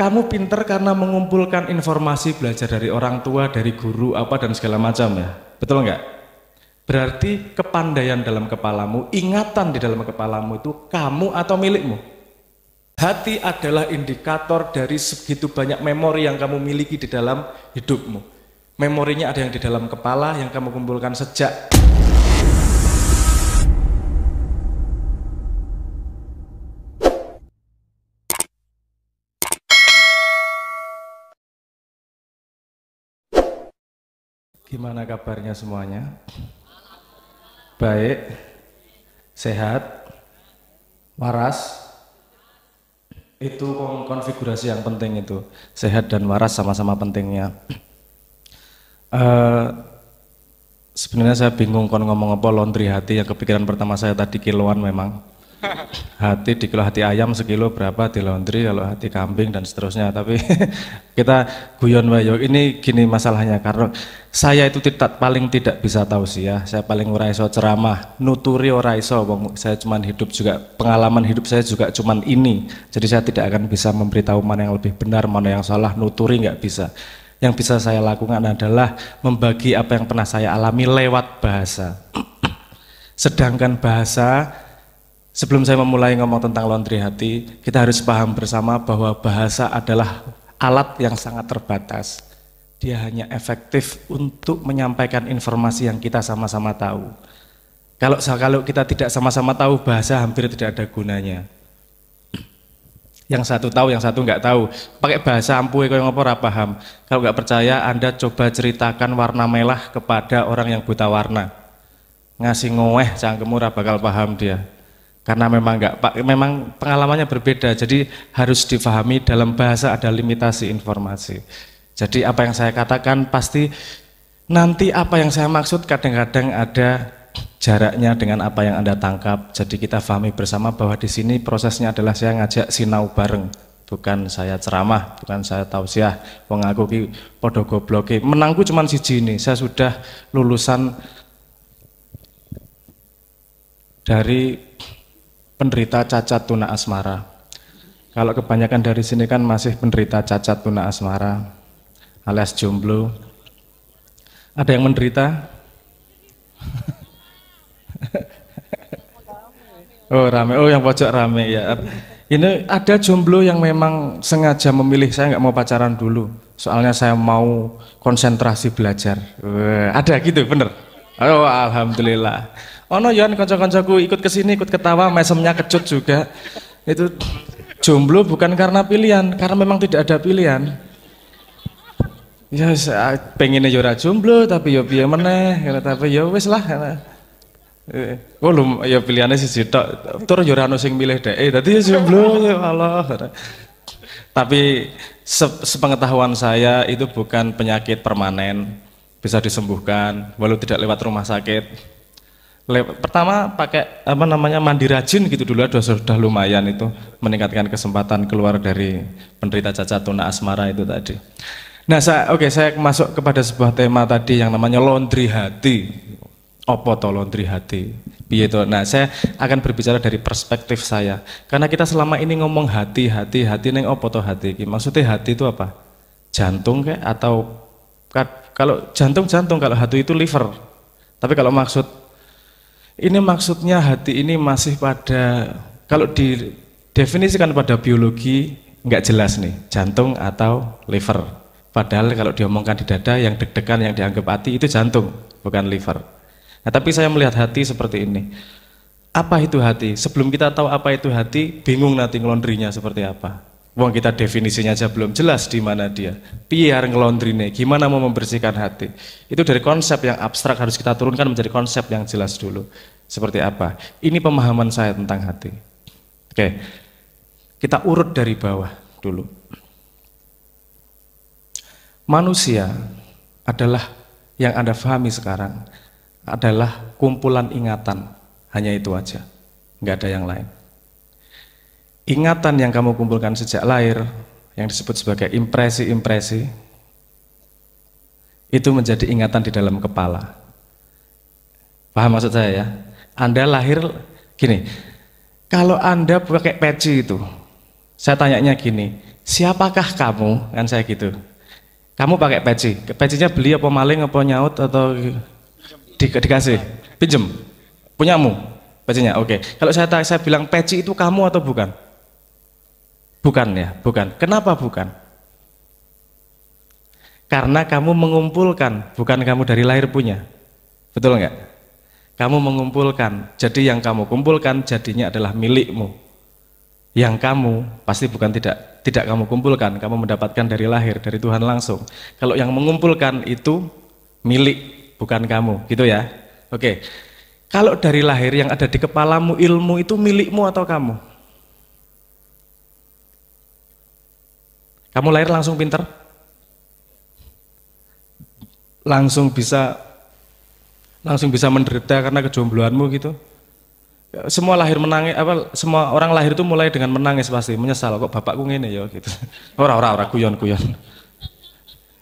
Kamu pinter karena mengumpulkan informasi, belajar dari orang tua, dari guru, apa dan segala macam ya. Betul nggak? Berarti kepandaian dalam kepalamu, ingatan di dalam kepalamu itu kamu atau milikmu? Hati adalah indikator dari segitu banyak memori yang kamu miliki di dalam hidupmu. Memorinya ada yang di dalam kepala yang kamu kumpulkan sejak Gimana kabarnya semuanya? Baik, sehat, waras. Itu konfigurasi yang penting itu. Sehat dan waras sama-sama pentingnya. Sebenarnya saya bingung kon ngomong apa laundry hati. Yang kepikiran pertama saya tadi kiloan memang. Hati di kilo, hati ayam sekilo berapa di laundry, kalau hati kambing dan seterusnya. Tapi kita guyon wayo. Ini gini masalahnya, karena saya itu paling tidak bisa tausiah, saya paling ora iso ceramah, nuturi ora iso, saya cuman hidup juga, pengalaman hidup saya juga cuman ini. Jadi saya tidak akan bisa memberitahu mana yang lebih benar, mana yang salah, nuturi nggak bisa. Yang bisa saya lakukan adalah membagi apa yang pernah saya alami lewat bahasa. Sedangkan bahasa, sebelum saya memulai ngomong tentang laundry hati, kita harus paham bersama bahwa bahasa adalah alat yang sangat terbatas. Dia hanya efektif untuk menyampaikan informasi yang kita sama-sama tahu. Kalau kita tidak sama-sama tahu, bahasa hampir tidak ada gunanya. Yang satu tahu, yang satu nggak tahu. Pakai bahasa ampuhe koyo ngopo ora paham. Kalau nggak percaya, Anda coba ceritakan warna merah kepada orang yang buta warna. Ngasih ngoweh cangkemmu ora bakal paham dia. Karena memang pengalamannya berbeda, jadi harus difahami dalam bahasa ada limitasi informasi. Jadi apa yang saya katakan pasti nanti apa yang saya maksud kadang-kadang ada jaraknya dengan apa yang Anda tangkap. Jadi kita pahami bersama bahwa di sini prosesnya adalah saya ngajak sinau bareng, bukan saya ceramah, bukan saya tausiah. Wong aku ki padha gobloke. Menangku cuman siji ini, saya sudah lulusan dari penderita cacat tuna asmara. Kalau kebanyakan dari sini kan masih penderita cacat tuna asmara alias jomblo. Ada yang menderita? Oh rame, oh yang pojok rame ya. Ini ada jomblo yang memang sengaja memilih saya nggak mau pacaran dulu, soalnya saya mau konsentrasi belajar. Ada gitu, bener? Oh alhamdulillah. Ono Yon kanca-kancaku ikut kesini, ikut ketawa, mesemnya kecut juga. Itu jomblo bukan karena pilihan, karena memang tidak ada pilihan. Ya pengennya ora jomblo tapi ya piye meneh, tapi ya wis lah. Oh lho ya pilihannya siji tok. Tur ya ora ono sing milih dhek. Dadi ya jomblo ya Allah. Tapi sepengetahuan saya itu bukan penyakit permanen, bisa disembuhkan walau tidak lewat rumah sakit. Pertama pakai apa namanya mandi rajin gitu dulu sudah lumayan itu meningkatkan kesempatan keluar dari penderita cacat tuna asmara itu tadi. Nah saya masuk kepada sebuah tema tadi yang namanya laundry hati. Apa to laundry hati? Piye to? Nah saya akan berbicara dari perspektif saya karena kita selama ini ngomong hati neng apa to hati? Maksudnya hati itu apa? Jantung kayak atau kalau jantung kalau hati itu liver. Tapi kalau maksudnya hati ini masih pada, kalau didefinisikan pada biologi nggak jelas nih, jantung atau liver. Padahal kalau diomongkan di dada yang deg-degan yang dianggap hati itu jantung, bukan liver. Nah tapi saya melihat hati seperti ini. Apa itu hati? Sebelum kita tahu apa itu hati, bingung nanti ngelondrinya seperti apa. Wong kita definisinya aja belum jelas di mana dia. Biar ngelondrine, gimana mau membersihkan hati? Itu dari konsep yang abstrak harus kita turunkan menjadi konsep yang jelas dulu. Seperti apa? Ini pemahaman saya tentang hati. Oke, kita urut dari bawah dulu. Manusia adalah yang Anda pahami sekarang adalah kumpulan ingatan, hanya itu aja, nggak ada yang lain. Ingatan yang kamu kumpulkan sejak lahir, yang disebut sebagai impresi-impresi, itu menjadi ingatan di dalam kepala. Paham maksud saya ya? Anda lahir gini, kalau Anda pakai peci itu, saya tanyanya gini, siapakah kamu? Kan saya gitu. Kamu pakai peci. Pecinya beli apa maling apa nyaut atau dikasih? Pinjem. Punyamu pecinya. Oke. Kalau saya bilang peci itu kamu atau bukan? Bukan ya, bukan. Kenapa bukan? Karena kamu mengumpulkan, bukan kamu dari lahir punya. Betul nggak? Kamu mengumpulkan. Jadi yang kamu kumpulkan jadinya adalah milikmu. Yang kamu pasti bukan tidak kamu kumpulkan, kamu mendapatkan dari lahir, dari Tuhan langsung. Kalau yang mengumpulkan itu milik, bukan kamu, gitu ya. Oke. Kalau dari lahir yang ada di kepalamu ilmu itu milikmu atau kamu? Kamu lahir langsung pinter? Langsung bisa menderita karena kejombloanmu gitu? Semua lahir menangis, semua orang lahir itu mulai dengan menangis pasti, menyesal kok bapakku ngene ya gitu. Ora guyon.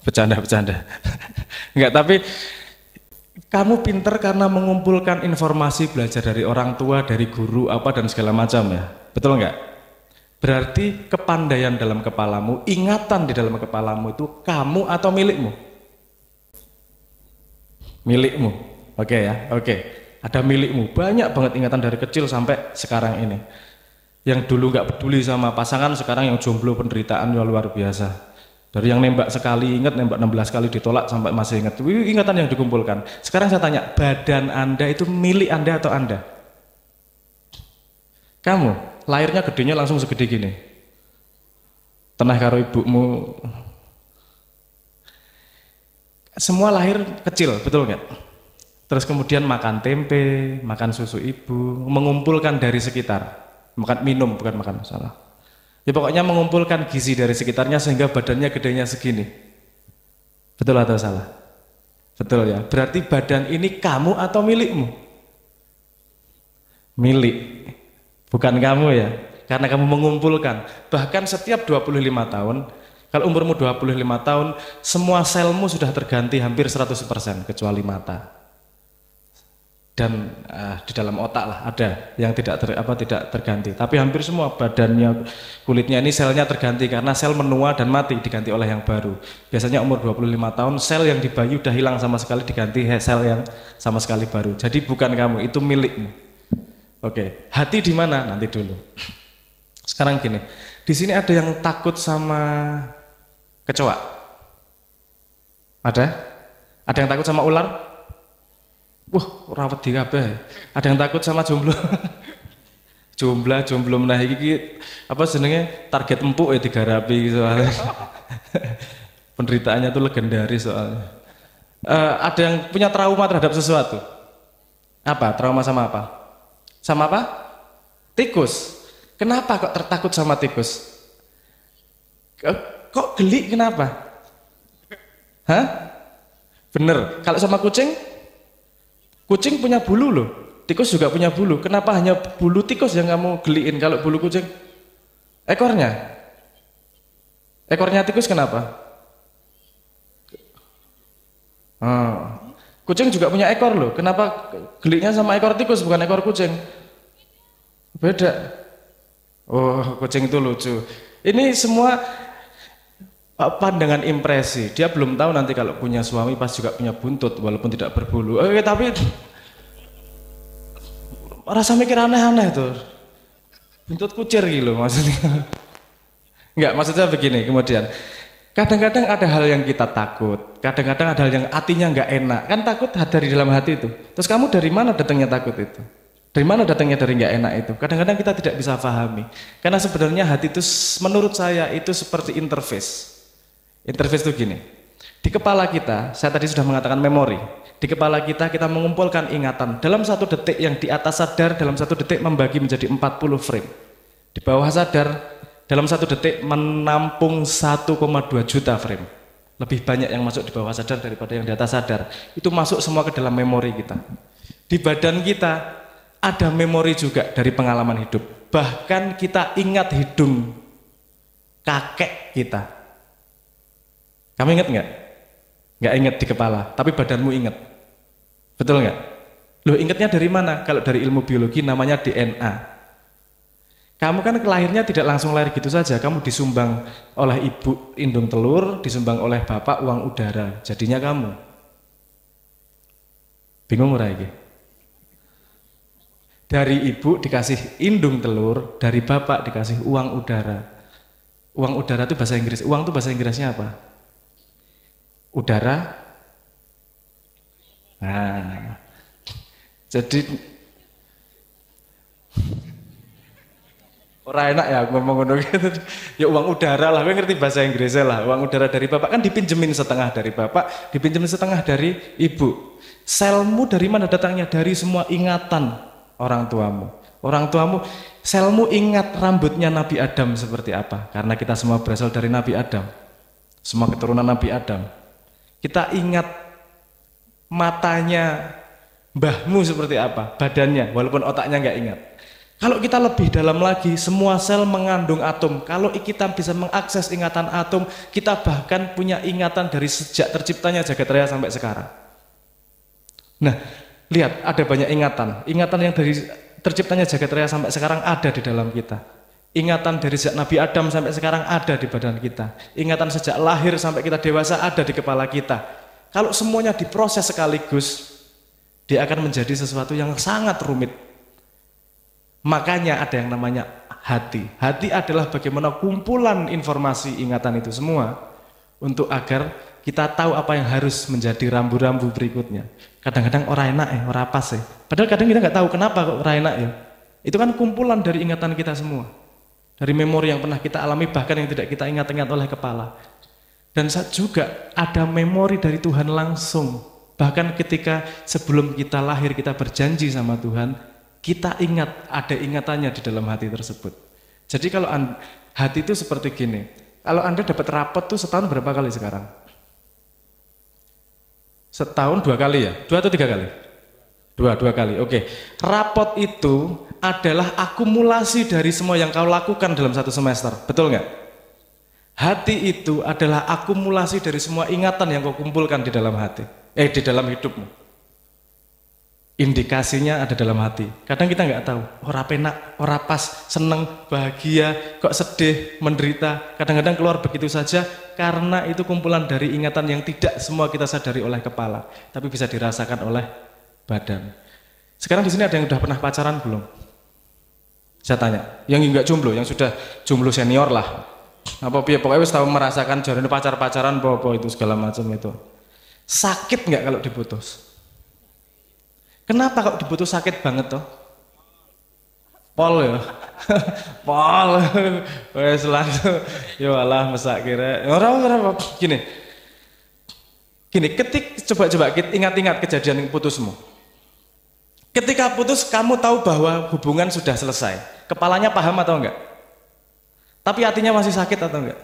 Bercanda. Enggak, tapi kamu pinter karena mengumpulkan informasi, belajar dari orang tua, dari guru apa dan segala macam ya. Betul enggak? Berarti kepandaian dalam kepalamu, ingatan di dalam kepalamu itu kamu atau milikmu? Milikmu. Oke ya, oke. Ada milikmu, banyak banget ingatan dari kecil sampai sekarang ini. Yang dulu nggak peduli sama pasangan, sekarang yang jomblo penderitaan luar biasa. Dari yang nembak sekali ingat, nembak 16 kali ditolak sampai masih ingat. Itu ingatan yang dikumpulkan. Sekarang saya tanya, badan Anda itu milik Anda atau Anda? Kamu, lahirnya gedenya langsung segede gini. Tenah karo ibumu. Semua lahir kecil, betul nggak? Terus kemudian makan tempe, makan susu ibu, mengumpulkan dari sekitar, makan minum bukan makan, salah. Ya pokoknya mengumpulkan gizi dari sekitarnya sehingga badannya gedenya segini. Betul atau salah? Betul ya. Berarti badan ini kamu atau milikmu? Milik, bukan kamu ya. Karena kamu mengumpulkan. Bahkan setiap 25 tahun, kalau umurmu 25 tahun, semua selmu sudah terganti hampir 100% kecuali mata. Dan di dalam otak lah ada yang tidak terganti, tapi hampir semua badannya, kulitnya ini selnya terganti karena sel menua dan mati diganti oleh yang baru. Biasanya umur 25 tahun sel yang di bayi udah hilang sama sekali diganti sel yang sama sekali baru. Jadi bukan kamu, itu milikmu. Oke, hati di mana? Nanti dulu. Sekarang gini, di sini ada yang takut sama kecoa? Ada? Ada yang takut sama ular? Wah, rawat di kabeh. Ada yang takut sama jomblo? Jomblo menah iki apa jenenge target empuk ya digarapi soalnya. Penderitaannya tuh legendaris soalnya. Ada yang punya trauma terhadap sesuatu? Apa? Trauma sama apa? Sama apa? Tikus. Kenapa kok tertakut sama tikus? Kok geli kenapa? Hah? Bener. Kalau sama kucing? Kucing punya bulu loh, tikus juga punya bulu. Kenapa hanya bulu tikus yang kamu geliin? Kalau bulu kucing? Ekornya? Ekornya tikus kenapa? Kucing juga punya ekor loh. Kenapa geliknya sama ekor tikus bukan ekor kucing? Beda. Oh, kucing itu lucu. Ini semua pandangan impresi. Dia belum tahu nanti kalau punya suami pas juga punya buntut walaupun tidak berbulu. Tapi rasa mikir aneh-aneh tuh. Buntut kucir gitu maksudnya. Enggak, maksudnya begini. Kemudian kadang-kadang ada hal yang kita takut, kadang-kadang ada hal yang hatinya enggak enak. Kan takut dari dalam hati itu. Terus kamu dari mana datangnya takut itu? Dari mana datangnya dari enggak enak itu? Kadang-kadang kita tidak bisa pahami. Karena sebenarnya hati itu menurut saya itu seperti interface. Interface itu gini, di kepala kita, saya tadi sudah mengatakan memori, di kepala kita mengumpulkan ingatan, dalam satu detik yang di atas sadar, dalam satu detik membagi menjadi 40 frame, di bawah sadar, dalam satu detik menampung 1,2 juta frame, lebih banyak yang masuk di bawah sadar daripada yang di atas sadar, itu masuk semua ke dalam memori kita. Di badan kita, ada memori juga dari pengalaman hidup, bahkan kita ingat hidung kakek kita. Kamu ingat nggak? Nggak ingat di kepala, tapi badanmu ingat. Betul nggak? Loh, ingatnya dari mana? Kalau dari ilmu biologi namanya DNA. Kamu kan lahirnya tidak langsung lahir gitu saja. Kamu disumbang oleh ibu indung telur, disumbang oleh bapak uang udara. Jadinya kamu. Bingung ora iki? Dari ibu dikasih indung telur, dari bapak dikasih uang udara. Uang udara itu bahasa Inggris. Uang itu bahasa Inggrisnya apa? Udara. Nah, jadi ora enak ya ngomong ngono gitu. Ya uang udara lah, gue ngerti bahasa Inggrisnya lah. Uang udara dari bapak kan dipinjemin setengah dari bapak, dipinjemin setengah dari ibu. Selmu dari mana datangnya? Dari semua ingatan orang tuamu. Orang tuamu, selmu ingat rambutnya Nabi Adam seperti apa? Karena kita semua berasal dari Nabi Adam. Semua keturunan Nabi Adam. Kita ingat matanya mbahmu seperti apa? Badannya, walaupun otaknya nggak ingat. Kalau kita lebih dalam lagi, semua sel mengandung atom. Kalau kita bisa mengakses ingatan atom, kita bahkan punya ingatan dari sejak terciptanya jagat raya sampai sekarang. Nah, lihat ada banyak ingatan. Ingatan yang dari terciptanya jagat raya sampai sekarang ada di dalam kita. Ingatan dari sejak Nabi Adam sampai sekarang ada di badan kita. Ingatan sejak lahir sampai kita dewasa ada di kepala kita. Kalau semuanya diproses sekaligus, dia akan menjadi sesuatu yang sangat rumit. Makanya ada yang namanya hati. Hati adalah bagaimana kumpulan informasi ingatan itu semua untuk agar kita tahu apa yang harus menjadi rambu-rambu berikutnya. Kadang-kadang orang enak ya, orang pas ya. Padahal kadang kita nggak tahu kenapa kok orang enak ya. Itu kan kumpulan dari ingatan kita semua. Dari memori yang pernah kita alami bahkan yang tidak kita ingat-ingat oleh kepala. Dan saat juga ada memori dari Tuhan langsung. Bahkan ketika sebelum kita lahir kita berjanji sama Tuhan, kita ingat, ada ingatannya di dalam hati tersebut. Jadi kalau hati itu seperti gini, kalau Anda dapat rapot tuh setahun berapa kali sekarang? Setahun 2 kali ya? 2 atau 3 kali? 2 kali, oke. Rapot itu adalah akumulasi dari semua yang kau lakukan dalam 1 semester, betul nggak? Hati itu adalah akumulasi dari semua ingatan yang kau kumpulkan di dalam hati, di dalam hidupmu. Indikasinya ada dalam hati. Kadang kita nggak tahu, ora penak, ora pas, seneng, bahagia, kok sedih, menderita. Kadang-kadang keluar begitu saja karena itu kumpulan dari ingatan yang tidak semua kita sadari oleh kepala, tapi bisa dirasakan oleh badan. Sekarang di sini ada yang udah pernah pacaran belum? Saya tanya. Yang nggak jomblo, yang sudah jomblo senior lah. Apa pokoknya wis tahu merasakan jarane pacar-pacaran apa itu segala macam itu. Sakit nggak kalau diputus? Kenapa kok diputus sakit banget toh? Pol ya. Pol. Wes langsung ya Allah mesak kira. Ora gini. Gini, coba kita ingat-ingat kejadian yang putusmu. Ketika putus kamu tahu bahwa hubungan sudah selesai. Kepalanya paham atau enggak? Tapi hatinya masih sakit atau enggak?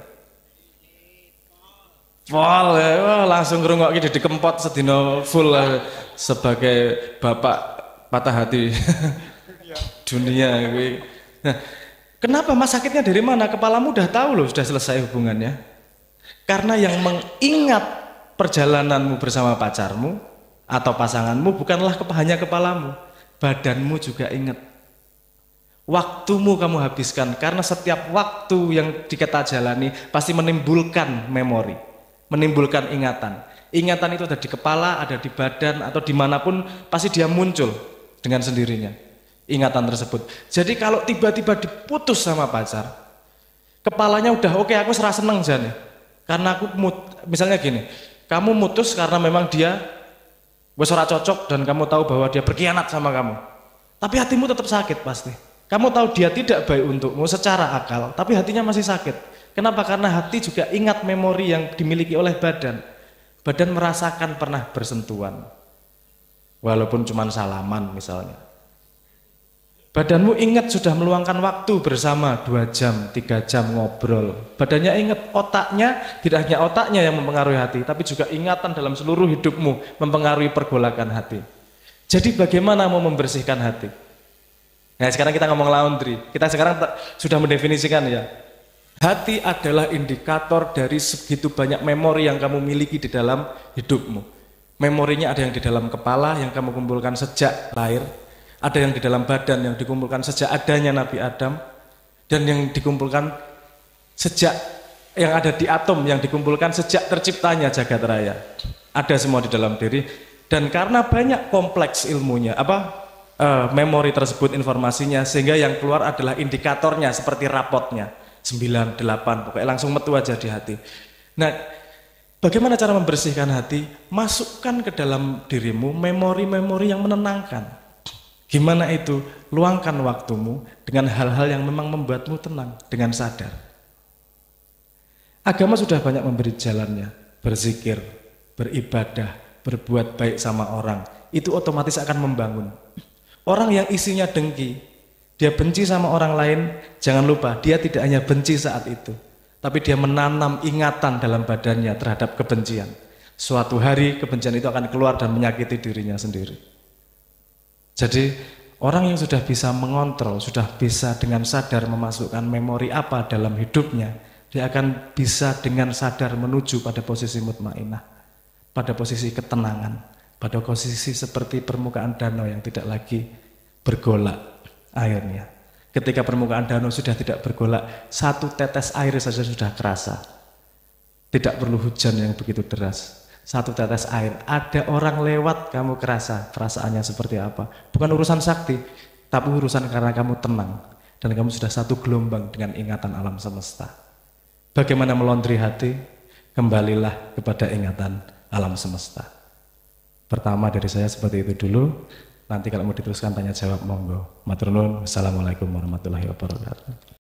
Pol, langsung ngerungok gitu dikempot sedino full sebagai bapak patah hati dunia. Nah, kenapa mas sakitnya dari mana? Kepalamu udah tahu loh, sudah selesai hubungannya. Karena yang mengingat perjalananmu bersama pacarmu atau pasanganmu bukanlah hanya kepalamu, badanmu juga ingat. Waktumu kamu habiskan karena setiap waktu yang kita jalani pasti menimbulkan memori. Menimbulkan ingatan. Ingatan itu ada di kepala, ada di badan, atau dimanapun pasti dia muncul dengan sendirinya. Ingatan tersebut. Jadi kalau tiba-tiba diputus sama pacar, kepalanya udah oke, aku serasa seneng Jane. Karena aku misalnya gini, kamu mutus karena memang dia wes ora cocok dan kamu tahu bahwa dia berkhianat sama kamu. Tapi hatimu tetap sakit pasti. Kamu tahu dia tidak baik untukmu secara akal, tapi hatinya masih sakit. Kenapa? Karena hati juga ingat memori yang dimiliki oleh badan. Badan merasakan pernah bersentuhan. Walaupun cuma salaman misalnya. Badanmu ingat sudah meluangkan waktu bersama 2 jam, 3 jam ngobrol. Badannya ingat, otaknya, tidak hanya otaknya yang mempengaruhi hati, tapi juga ingatan dalam seluruh hidupmu mempengaruhi pergolakan hati. Jadi bagaimana mau membersihkan hati? Nah sekarang kita ngomong laundry. Kita sekarang sudah mendefinisikan ya. Hati adalah indikator dari segitu banyak memori yang kamu miliki di dalam hidupmu. Memorinya ada yang di dalam kepala yang kamu kumpulkan sejak lahir, ada yang di dalam badan yang dikumpulkan sejak adanya Nabi Adam, Dan yang dikumpulkan sejak yang ada di atom, yang dikumpulkan sejak terciptanya jagat raya. Ada semua di dalam diri. Dan karena banyak kompleks ilmunya, memori tersebut, informasinya, sehingga yang keluar adalah indikatornya seperti rapotnya. 9, 8, pokoknya langsung metu aja di hati. Nah, bagaimana cara membersihkan hati? Masukkan ke dalam dirimu memori-memori yang menenangkan. Gimana itu? Luangkan waktumu dengan hal-hal yang memang membuatmu tenang, dengan sadar. Agama sudah banyak memberi jalannya, berzikir, beribadah, berbuat baik sama orang. Itu otomatis akan membangun. Orang yang isinya dengki, dia benci sama orang lain, jangan lupa, dia tidak hanya benci saat itu, tapi dia menanam ingatan dalam badannya terhadap kebencian. Suatu hari kebencian itu akan keluar dan menyakiti dirinya sendiri. Jadi orang yang sudah bisa mengontrol, sudah bisa dengan sadar memasukkan memori apa dalam hidupnya, dia akan bisa dengan sadar menuju pada posisi mutmainah, pada posisi ketenangan, pada posisi seperti permukaan danau yang tidak lagi bergolak airnya. Ketika permukaan danau sudah tidak bergolak, satu tetes air saja sudah kerasa. Tidak perlu hujan yang begitu deras. Satu tetes air, ada orang lewat, kamu kerasa perasaannya seperti apa. Bukan urusan sakti, tapi urusan karena kamu tenang dan kamu sudah satu gelombang dengan ingatan alam semesta. Bagaimana melondri hati? Kembalilah kepada ingatan alam semesta. Pertama dari saya seperti itu dulu. Nanti kalau mau diteruskan tanya jawab, monggo. Matur nuwun. Wassalamualaikum warahmatullahi wabarakatuh.